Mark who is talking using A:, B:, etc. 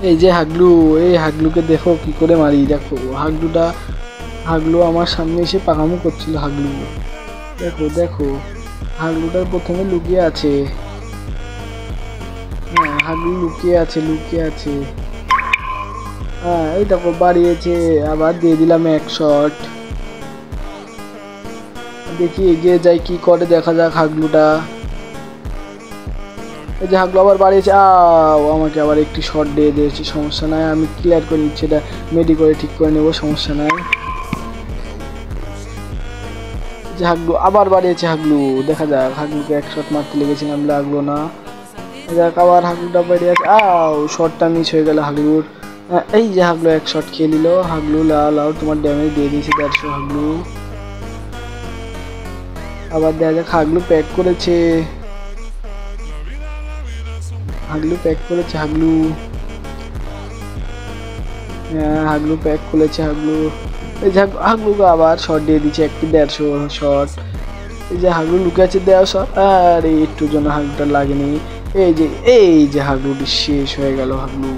A: এই যে হাগলু, এই হাগলুকে দেখো কি করে মারি। দেখো হাগলু আমার সামনে এসে পাকামো করছিল। হাগলু দেখো দেখো, হাগলুটার প্রথমে লুকিয়ে আছে। হ্যাঁ, হাগলু লুকিয়ে আছে। হ্যাঁ, এই দেখো বাড়িয়েছে, আবার দিয়ে দিলাম এক শট। দেখি এগিয়ে যাই, কি করে দেখা যাক হাগলুটা। এই যে হাগলু আবার বাড়িয়েছে, আমাকে আবার একটি শট দিয়ে দিয়েছে। সমস্যা নাই, আমি ক্লিয়ার করে নিচ্ছি, এটা মেডি করে ঠিক করে নেবো, সমস্যা নাই। যে হাগলু আবার বাড়িয়েছে, হাগলু দেখা যাক। হাগলুকে এক শট মারতে লেগেছিলাম, লাগলো না। যাক, আবার হাগলুটা বেরিয়ে আছে। শটটা মিস হয়ে গেল হাগলুর। এই যে হাগলু এক শট খেয়ে নিল। হাগলু লাও তোমার ড্যামেজ দিয়ে দিয়েছে 150। হাগলু আবার দেখা যাক, হাগলু প্যাক করেছে। হাগলু প্যাক করেছে। হাগলু প্যাক করেছে। হাগলু এই যে হাগলুকে আবার শট দিয়ে দিচ্ছে, একটি 150 শট। এই যে হাগলু লুকে আছে 150 শট। আরে একটুর জন্য হাগলুটা লাগেনি। এই যে হাগলুটি শেষ হয়ে গেল। হাগলু